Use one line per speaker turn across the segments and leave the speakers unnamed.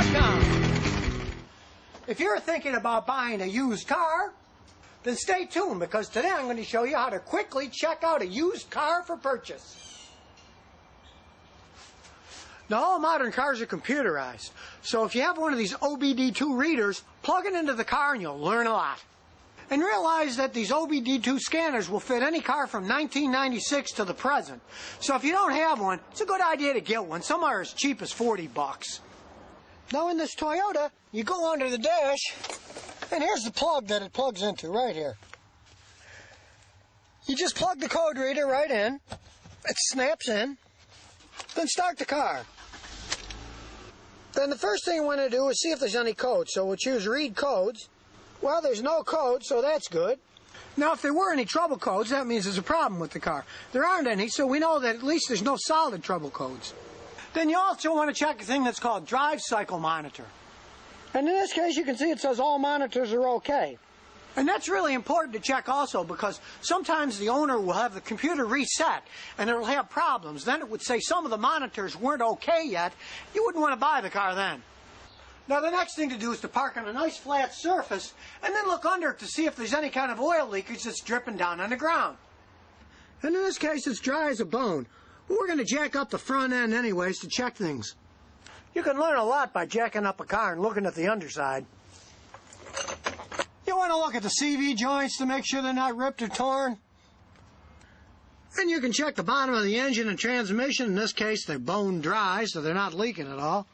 PurchaseHow.com. If you're thinking about buying a used car, then stay tuned, because today I'm going to show you how to quickly check out a used car for purchase. Now, all modern cars are computerized, so if you have one of these OBD2 readers, plug it into the car and you'll learn a lot. And realize that these OBD2 scanners will fit any car from 1996 to the present. So if you don't have one, it's a good idea to get one. Some are as cheap as 40 bucks. Now in this Toyota, you go under the dash, and here's the plug that it plugs into right here. You just plug the code reader right in, it snaps in, then start the car. Then the first thing you want to do is see if there's any codes. So we'll choose read codes. Well, there's no code, so that's good. Now, if there were any trouble codes, that means there's a problem with the car. There aren't any, so we know that at least there's no solid trouble codes. Then you also want to check a thing that's called drive cycle monitor. And in this case, you can see it says all monitors are okay. And that's really important to check also, because sometimes the owner will have the computer reset and it'll have problems. Then it would say some of the monitors weren't okay yet. You wouldn't want to buy the car then. Now, the next thing to do is to park on a nice flat surface and then look under it to see if there's any kind of oil leakage that's dripping down on the ground. And in this case, it's dry as a bone. But we're going to jack up the front end anyways to check things. You can learn a lot by jacking up a car and looking at the underside. You want to look at the CV joints to make sure they're not ripped or torn. And you can check the bottom of the engine and transmission. In this case, they're bone dry, so they're not leaking at all.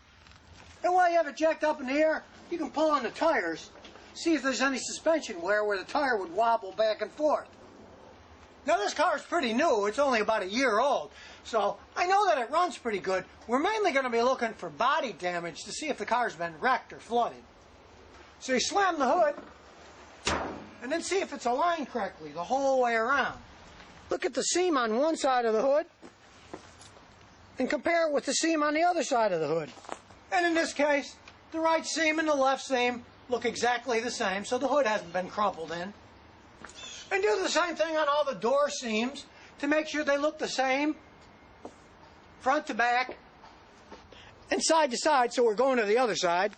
And while you have it jacked up in the air, you can pull on the tires, see if there's any suspension wear where the tire would wobble back and forth. Now, this car is pretty new. It's only about a year old, so I know that it runs pretty good. We're mainly going to be looking for body damage to see if the car's been wrecked or flooded. So you slam the hood, and then see if it's aligned correctly the whole way around. Look at the seam on one side of the hood, and compare it with the seam on the other side of the hood. And in this case, the right seam and the left seam look exactly the same, so the hood hasn't been crumpled in. And do the same thing on all the door seams to make sure they look the same, front to back, and side to side, so we're going to the other side.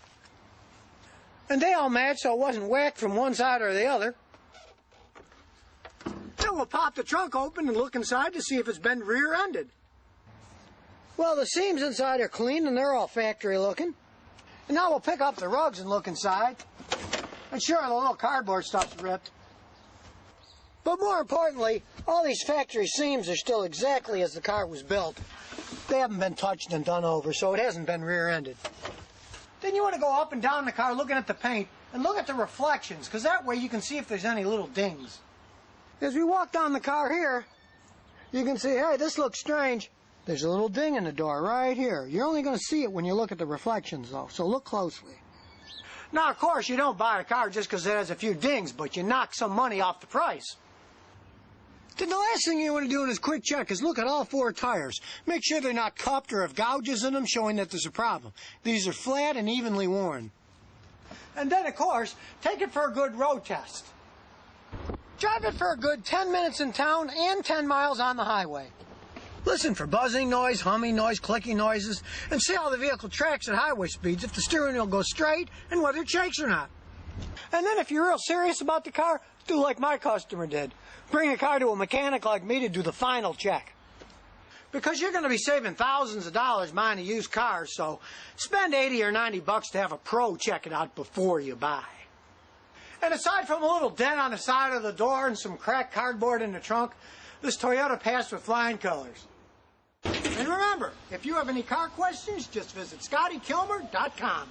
And they all match, so it wasn't whacked from one side or the other. Then we'll pop the trunk open and look inside to see if it's been rear-ended. Well, the seams inside are clean and they're all factory looking. And now we'll pick up the rugs and look inside. And sure, the little cardboard stuff's ripped. But more importantly, all these factory seams are still exactly as the car was built. They haven't been touched and done over, so it hasn't been rear-ended. Then you want to go up and down the car looking at the paint and look at the reflections, because that way you can see if there's any little dings. As we walk down the car here, you can see, hey, this looks strange. There's a little ding in the door right here. You're only going to see it when you look at the reflections, though, so look closely. Now, of course, you don't buy a car just because it has a few dings, but you knock some money off the price. Then the last thing you want to do in this quick check is look at all four tires. Make sure they're not cupped or have gouges in them, showing that there's a problem. These are flat and evenly worn. And then, of course, take it for a good road test. Drive it for a good 10 minutes in town and 10 miles on the highway. Listen for buzzing noise, humming noise, clicking noises, and see how the vehicle tracks at highway speeds, if the steering wheel goes straight, and whether it shakes or not. And then if you're real serious about the car, do like my customer did. Bring a car to a mechanic like me to do the final check. Because you're going to be saving thousands of dollars buying a used car, so spend 80 or 90 bucks to have a pro check it out before you buy. And aside from a little dent on the side of the door and some cracked cardboard in the trunk, this Toyota passed with flying colors. And remember, if you have any car questions, just visit ScottyKilmer.com.